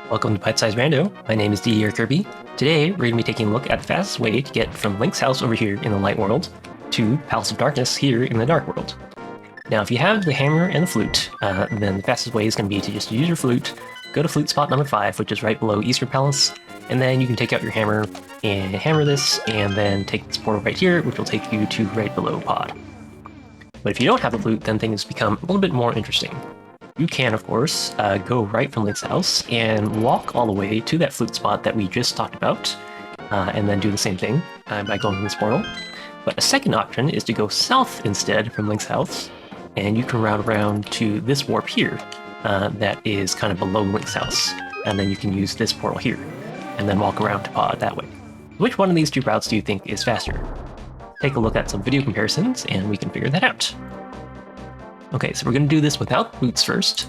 Welcome to Bite Size Rando. My name is Didier Kirby. Today, we're going to be taking a look at the fastest way to get from Link's house over here in the light world to Palace of Darkness here in the dark world. Now, if you have the hammer and the flute, then the fastest way is going to be to just use your flute, go to flute spot number 5, which is right below Eastern Palace, and then you can take out your hammer and hammer this, and then take this portal right here, which will take you to right below Pod. But if you don't have the flute, then things become a little bit more interesting. You can, of course, go right from Link's house and walk all the way to that flute spot that we just talked about, and then do the same thing by going to this portal. But a second option is to go south instead from Link's house, and you can route around to this warp here that is kind of below Link's house, and then you can use this portal here, and then walk around to Pod that way. Which one of these two routes do you think is faster? Take a look at some video comparisons, and we can figure that out. Okay, so we're going to do this without boots first.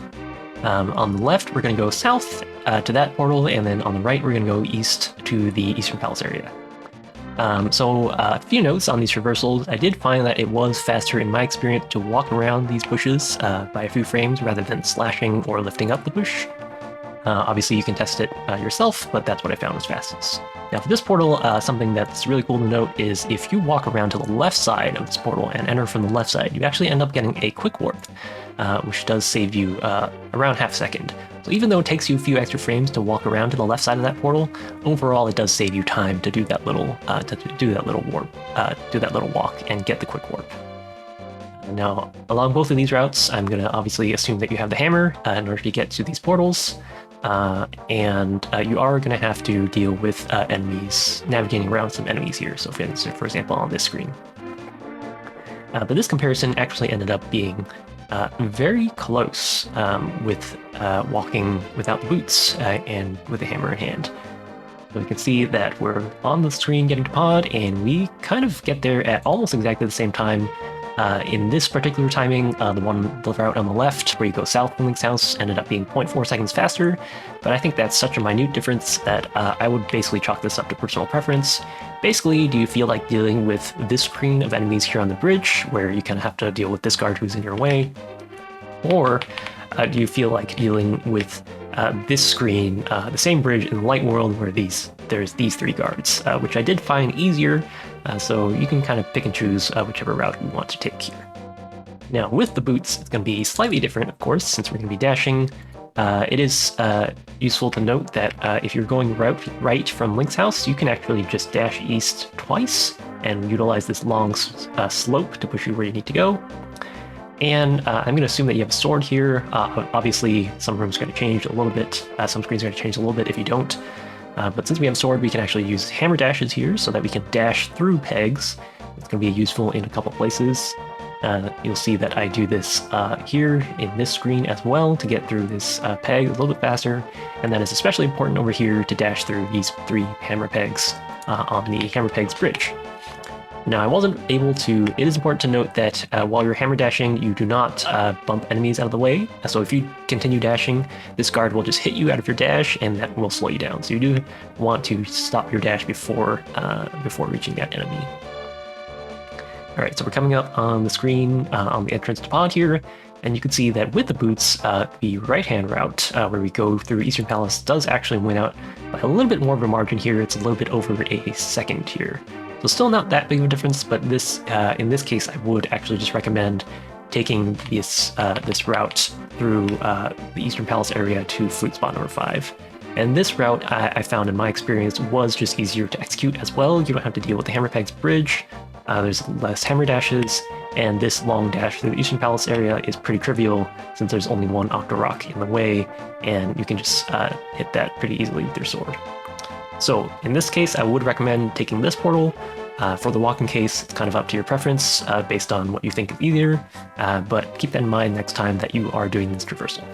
On the left, we're going to go south to that portal, and then on the right, we're going to go east to the Eastern Palace area. So a few notes on these traversals. I did find that it was faster in my experience to walk around these bushes by a few frames rather than slashing or lifting up the bush. Obviously, you can test it yourself, but that's what I found was fastest. Now for this portal, something that's really cool to note is if you walk around to the left side of this portal and enter from the left side, you actually end up getting a quick warp, which does save you around half a second. So even though it takes you a few extra frames to walk around to the left side of that portal, overall it does save you time to do that little walk and get the quick warp. Now along both of these routes, I'm going to obviously assume that you have the hammer in order to get to these portals. And you are going to have to deal with enemies, navigating around some enemies here. So for example, on this screen. But this comparison actually ended up being very close with walking without the boots and with the hammer in hand. So we can see that we're on the screen getting to Pod, and we kind of get there at almost exactly the same time. In this particular timing, the route on the left, where you go south from Link's house, ended up being 0.4 seconds faster, but I think that's such a minute difference that I would basically chalk this up to personal preference. Basically, do you feel like dealing with this screen of enemies here on the bridge, where you kind of have to deal with this guard who's in your way? Or do you feel like dealing with this screen, the same bridge in the light world, where there's these three guards, which I did find easier, so you can kind of pick and choose whichever route you want to take here. Now with the boots, it's going to be slightly different, of course, since we're going to be dashing. It is useful to note that if you're going right from Link's house, you can actually just dash east twice and utilize this long slope to push you where you need to go. And I'm going to assume that you have a sword here. Obviously, some rooms are going to change a little bit. Some screens are going to change a little bit if you don't. But since we have a sword, we can actually use hammer dashes here so that we can dash through pegs. It's going to be useful in a couple places. You'll see that I do this here in this screen as well to get through this peg a little bit faster. And that is especially important over here to dash through these 3 hammer pegs on the hammer pegs bridge. Now, I wasn't able to. It is important to note that while you're hammer dashing, you do not bump enemies out of the way. So if you continue dashing, this guard will just hit you out of your dash, and that will slow you down. So you do want to stop your dash before reaching that enemy. All right, so we're coming up on the screen on the entrance to Pod here, and you can see that with the boots, the right-hand route where we go through Eastern Palace does actually win out by a little bit more of a margin here. It's a little bit over a second here. So still not that big of a difference, but in this case, I would actually just recommend taking this route through the Eastern Palace area to flute spot number 5. And this route, I found in my experience, was just easier to execute as well. You don't have to deal with the hammer pegs bridge. There's less hammer dashes, and this long dash through the Eastern Palace area is pretty trivial since there's only one Octorok in the way, and you can just hit that pretty easily with your sword. So in this case, I would recommend taking this portal. For the walking case, it's kind of up to your preference based on what you think is easier, but keep that in mind next time that you are doing this traversal.